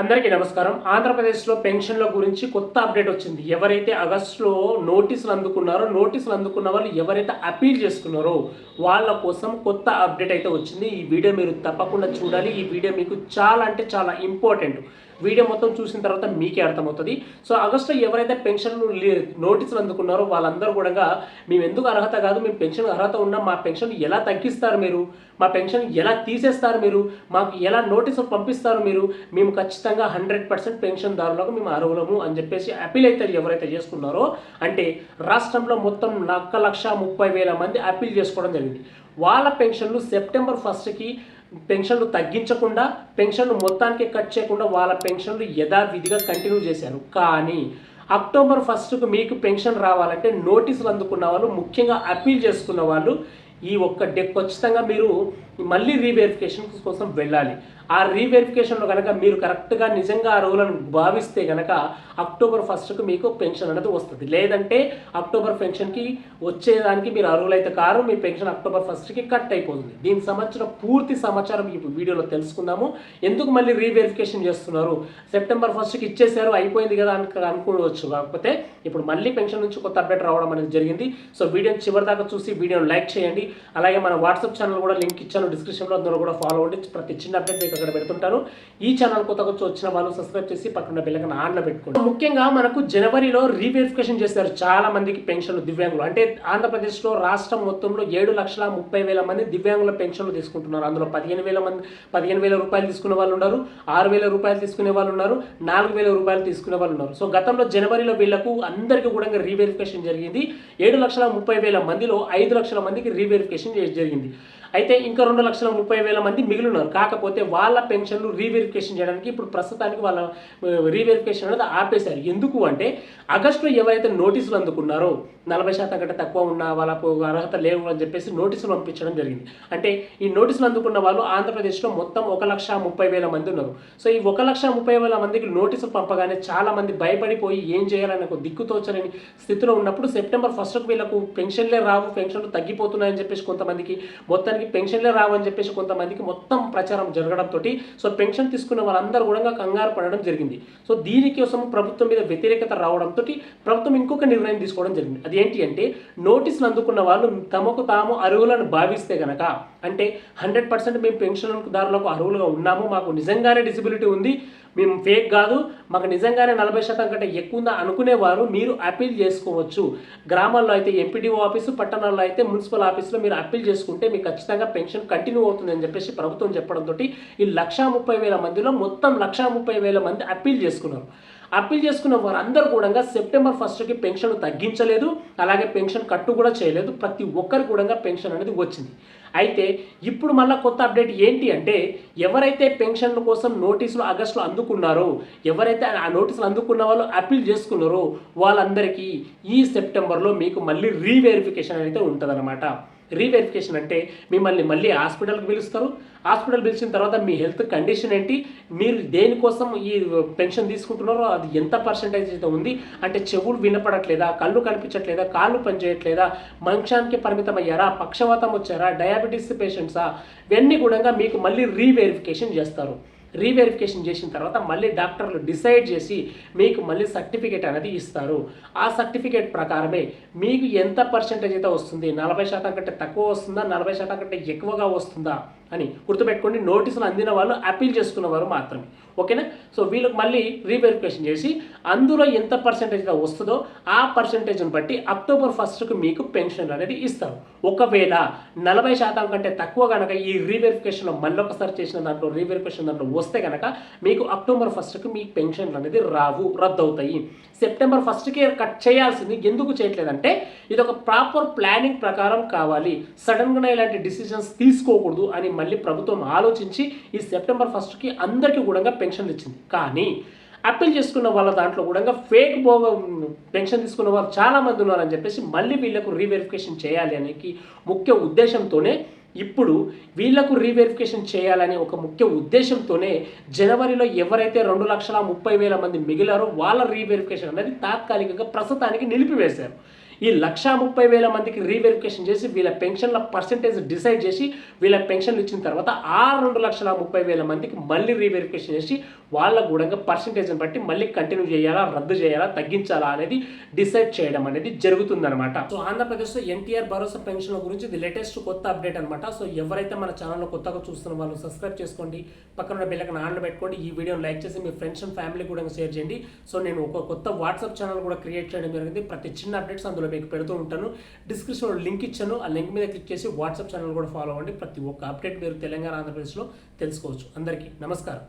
అందరికీ నమస్కారం. ఆంధ్రప్రదేశ్‌లో పెన్షన్‌ల గురించి కొత్త అప్డేట్ వచ్చింది. ఎవరైతే ఆగస్టులో నోటీసులు అందుకున్న వాళ్ళు ఎవరైతే అప్పీల్ చేసుకున్నారో వాళ్ళ కోసం కొత్త అప్డేట్ అయితే వచ్చింది. ఈ వీడియో మీరు తప్పకుండా చూడాలి. ఈ వీడియో మీకు చాలా అంటే చాలా ఇంపార్టెంట్. వీడియో మొత్తం చూసిన తర్వాత మీకే అర్థమవుతుంది. సో ఆగస్టులో ఎవరైతే నోటీసులు అందుకున్నారో వాళ్ళందరూ కూడా మేము ఎందుకు అర్హత కాదు, మేము పెన్షన్ అర్హత ఉన్నాం, మా పెన్షన్ ఎలా తగ్గిస్తారు మీరు, మా పెన్షన్ ఎలా తీసేస్తారు మీరు, మాకు ఎలా నోటీసులు పంపిస్తారు మీరు, మేము ఖచ్చితంగా 100% పెన్షన్దారులకు మేము అర్హులము అని చెప్పేసి అప్పీల్ అయితే ఎవరైతే చేసుకున్నారో, అంటే రాష్ట్రంలో మొత్తం 1,30,000 మంది అప్పీల్ చేసుకోవడం జరిగింది. వాళ్ళ పెన్షన్లు సెప్టెంబర్ 1కి పెన్షన్లు తగ్గించకుండా, పెన్షన్లు మొత్తానికి కట్ చేయకుండా వాళ్ళ పెన్షన్లు యథావిధిగా కంటిన్యూ చేశారు. కానీ అక్టోబర్ 1కు మీకు పెన్షన్ రావాలంటే నోటీసులు అందుకున్న వాళ్ళు, ముఖ్యంగా అప్పీల్ చేసుకున్న వాళ్ళు ఈ ఒక్క ఖచ్చితంగా మీరు మళ్ళీ రీవెరిఫికేషన్ కోసం వెళ్ళాలి. ఆ రీవెరిఫికేషన్లో కనుక మీరు కరెక్ట్గా నిజంగా ఆ రోజులను భావిస్తే కనుక అక్టోబర్ 1కు మీకు పెన్షన్ అనేది వస్తుంది. లేదంటే అక్టోబర్ పెన్షన్కి వచ్చేదానికి మీరు అర్హులైతే కారు, మీ పెన్షన్ అక్టోబర్ 1కి కట్ అయిపోతుంది. దీనికి సంబంధించిన పూర్తి సమాచారం ఇప్పుడు వీడియోలో తెలుసుకుందాము. ఎందుకు మళ్ళీ రీవెరిఫికేషన్ చేస్తున్నారు, సెప్టెంబర్ 1కి ఇచ్చేసారు అయిపోయింది కదా అని అనుకోవచ్చు. కాకపోతే ఇప్పుడు మళ్ళీ పెన్షన్ నుంచి కొత్త అప్డేట్ రావడం అనేది జరిగింది. సో వీడియోని చివరి దాకా చూసి వీడియోని లైక్ చేయండి. అలాగే మన వాట్సాప్ ఛానల్ కూడా లింక్ ఇచ్చాను డిస్క్రిప్షన్లో, అందులో కూడా ఫాలో అవ్వండి. ప్రతి చిన్న అప్డేట్ మీకు అక్కడ పెడుతుంటాను. ఈ ఛానల్ కొత్తగా వచ్చిన వాళ్ళు సబ్స్క్రైబ్ చేసి పక్కన బెల్ ఐకాన్ ఆన్లో పెట్టుకోండి. ముఖ్యంగా మనకు జనవరిలో రీవెరిఫికేషన్ చేశారు చాలా మందికి పెన్షన్లు, దివ్యాంగులు. అంటే ఆంధ్రప్రదేశ్లో రాష్ట్రం మొత్తంలో 7,30,000 మంది దివ్యాంగుల పెన్షన్లు తీసుకుంటున్నారు. అందులో 15,000 రూపాయలు తీసుకునే వాళ్ళు ఉన్నారు, 6,000 రూపాయలు తీసుకునే వాళ్ళు ఉన్నారు, 4,000 రూపాయలు తీసుకునే వాళ్ళు ఉన్నారు. సో గతంలో జనవరిలో వీళ్లకు అందరికీ కూడా రీవెరిఫికేషన్ జరిగింది. 7,30,000 మందిలో 5 లక్షల మందికి రీవెరిఫికేషన్ జరిగింది. అయితే ఇంకా 2,30,000 మంది మిగిలిన్నారు. కాకపోతే వాళ్ళ పెన్షన్లు రీవెరిఫికేషన్ చేయడానికి ఇప్పుడు ప్రస్తుతానికి వాళ్ళ రీవెరిఫికేషన్ అనేది ఆపేశారు. ఎందుకు అంటే ఆగస్టులో ఎవరైతే నోటీసులు అందుకున్నారో 40% కంటే తక్కువ ఉన్న వాళ్ళకు అర్హత లేవు అని చెప్పేసి నోటీసులు పంపించడం జరిగింది. అంటే ఈ నోటీసులు అందుకున్న వాళ్ళు ఆంధ్రప్రదేశ్లో మొత్తం 1,30,000 మంది ఉన్నారు. సో ఈ 1,30,000 మందికి నోటీసులు పంపగానే చాలా మంది భయపడిపోయి ఏం చేయాలని ఒక దిక్కుతోచలేని స్థితిలో ఉన్నప్పుడు సెప్టెంబర్ 1కు వీళ్ళకు పెన్షన్లే రావు, పెన్షన్లు తగ్గిపోతున్నాయని చెప్పేసి కొంతమందికి, మొత్తానికి పెన్షన్లే రావని చెప్పేసి కొంతమందికి మొత్తం ప్రచారం జరగడంతో సో పెన్షన్ తీసుకున్న వాళ్ళందరూ కూడా కంగారు పడడం జరిగింది. సో దీనికోసం ప్రభుత్వం మీద వ్యతిరేకత రావడంతో ప్రభుత్వం ఇంకొక నిర్ణయం తీసుకోవడం జరిగింది. అది ఏంటి అంటే నోటీసులు అందుకున్న వాళ్ళు తమకు తాము అర్హులను భావిస్తే గనక, అంటే 100% మేము పెన్షన్దారులకు అర్హులుగా ఉన్నాము, మాకు నిజంగానే డిసెబిలిటీ ఉంది, మేము ఫేక్ కాదు, మాకు నిజంగానే 40% కంటే ఎక్కువ ఉందా అనుకునేవారు మీరు అప్పీల్ చేసుకోవచ్చు. గ్రామాల్లో అయితే ఎంపీడీఓ ఆఫీసు, పట్టణాల్లో అయితే మున్సిపల్ ఆఫీసులో మీరు అప్పీల్ చేసుకుంటే మీకు ఖచ్చితంగా పెన్షన్ కంటిన్యూ అవుతుందని చెప్పేసి ప్రభుత్వం చెప్పడంతో ఈ 1,30,000 మందిలో మొత్తం 1,30,000 మంది అప్పీల్ చేసుకున్నారు. అప్పీల్ చేసుకున్న వారందరూ కూడా సెప్టెంబర్ 1కి పెన్షన్ తగ్గించలేదు, అలాగే పెన్షన్ కట్టు కూడా చేయలేదు. ప్రతి ఒక్కరు కూడా పెన్షన్ అనేది వచ్చింది. అయితే ఇప్పుడు మళ్ళీ కొత్త అప్డేట్ ఏంటి అంటే ఎవరైతే పెన్షన్ల కోసం నోటీసులు ఆగస్టులో అందుకున్నారో, ఎవరైతే ఆ నోటీసులు అందుకున్న వాళ్ళు అప్పీల్ చేసుకున్నారో వాళ్ళందరికీ ఈ సెప్టెంబర్లో మీకు మళ్ళీ రీవెరిఫికేషన్ అయితే ఉంటుందన్నమాట. రీవెరిఫికేషన్ అంటే మిమ్మల్ని మళ్ళీ హాస్పిటల్కి పిలుస్తారు. హాస్పిటల్ పిలిచిన తర్వాత మీ హెల్త్ కండిషన్ ఏంటి, మీరు దేనికోసం ఈ పెన్షన్ తీసుకుంటున్నారో అది ఎంత పర్సెంటేజ్ అయితే ఉంది, అంటే చెవులు వినపడట్లేదా, కళ్ళు కనిపించట్లేదా, కాళ్ళు పనిచేయట్లేదా, మంచానికి పరిమితమయ్యారా, పక్షవాతం వచ్చారా, డయాబెటీస్ పేషెంట్సా, ఇవన్నీ కూడా మీకు మళ్ళీ రీవెరిఫికేషన్ చేస్తారు. రీవెరిఫికేషన్ చేసిన తర్వాత మళ్ళీ డాక్టర్లు డిసైడ్ చేసి మీకు మళ్ళీ సర్టిఫికేట్ అనేది ఇస్తారు. ఆ సర్టిఫికేట్ ప్రకారమే మీకు ఎంత పర్సెంటేజ్ అయితే వస్తుంది, 40% కంటే తక్కువ వస్తుందా, 40% కంటే ఎక్కువగా వస్తుందా అని గుర్తుపెట్టుకోండి. నోటీసులు అందిన వాళ్ళు అప్పీల్ చేసుకున్నవారు మాత్రమే, ఓకేనా. సో వీళ్ళకి మళ్ళీ రీవెరిఫికేషన్ చేసి అందులో ఎంత పర్సెంటేజ్ వస్తుందో ఆ పర్సెంటేజ్ని బట్టి అక్టోబర్ 1కు మీకు పెన్షన్ అనేది ఇస్తారు. ఒకవేళ 40% కంటే తక్కువ కనుక ఈ రీవెరిఫికేషన్లో మళ్ళీ ఒకసారి చేసిన దాంట్లో రీవెరిఫికేషన్ దాంట్లో వస్తే కనుక మీకు అక్టోబర్ 1కు మీకు పెన్షన్లు అనేది రావు, రద్దు అవుతాయి. సెప్టెంబర్ 1కే కట్ చేయాల్సింది ఎందుకు చేయట్లేదంటే ఇది ఒక ప్రాపర్ ప్లానింగ్ ప్రకారం కావాలి, సడన్గా ఇలాంటి డిసిషన్స్ తీసుకోకూడదు అని మళ్ళీ ప్రభుత్వం ఆలోచించి ఈ సెప్టెంబర్ 1కి అందరికీ కూడా పెన్షన్లు ఇచ్చింది. కానీ అప్పీల్ చేసుకున్న వాళ్ళ దాంట్లో కూడా ఫేక్ పెన్షన్ తీసుకున్న వాళ్ళు చాలామంది ఉన్నారని చెప్పేసి మళ్ళీ వీళ్ళకు రీవెరిఫికేషన్ చేయాలి అనే ముఖ్య ఉద్దేశంతోనే ఇప్పుడు వీళ్లకు రీవెరిఫికేషన్ చేయాలని ఒక ముఖ్య ఉద్దేశంతోనే జనవరిలో ఎవరైతే 2,30,000 మంది మిగిలారో వాళ్ళ రీవెరిఫికేషన్ అనేది తాత్కాలికంగా ప్రస్తుతానికి నిలిపివేశారు. ఈ 1,30,000 మందికి రీవెరిఫికేషన్ చేసి వీళ్ళ పెన్షన్ల పర్సెంటేజ్ డిసైడ్ చేసి వీళ్ళ పెన్షన్లు ఇచ్చిన తర్వాత ఆ 2,30,000 మందికి మళ్ళీ రీవెరిఫికేషన్ చేసి వాళ్ళ కూడా పర్సెంటేజ్ని బట్టి మళ్ళీ కంటిన్యూ చేయాలా, రద్దు చేయాలా, తగ్గించాలా అనేది డిసైడ్ చేయడం అనేది జరుగుతుందన్నమాట. సో ఆంధ్రప్రదేశ్లో ఎన్టీఆర్ భరోసా పెన్షన్ల గురించి ఇది లేటెస్ట్ కొత్త అప్డేట్ అనమాట. సో ఎవరైతే మన ఛానల్లో కొత్తగా చూస్తున్న వాళ్ళు సబ్స్క్రైబ్ చేసుకోండి, పక్కన బెల్ ఐకాన్ ఆన్లో పెట్టుకోండి, ఈ వీడియోని లైక్ చేసి మీ ఫ్రెండ్స్ అండ్ ఫ్యామిలీ కూడా షేర్ చేయండి. సో నేను ఒక కొత్త వాట్సాప్ ఛానల్ కూడా క్రియేట్ చేయడం జరిగింది. ప్రతి చిన్న అప్డేట్స్ అందులో మీకు పెడుతూ ఉంటాను. డిస్క్రిప్షన్లో లింక్ ఇచ్చాను, ఆ లింక్ మీద క్లిక్ చేసి వాట్సాప్ ఛానల్ కూడా ఫాలో అవ్వండి. ప్రతి ఒక్క అప్డేట్ మీరు తెలంగాణ ఆంధ్రప్రదేశ్లో తెలుసుకోవచ్చు. అందరికీ నమస్కారం.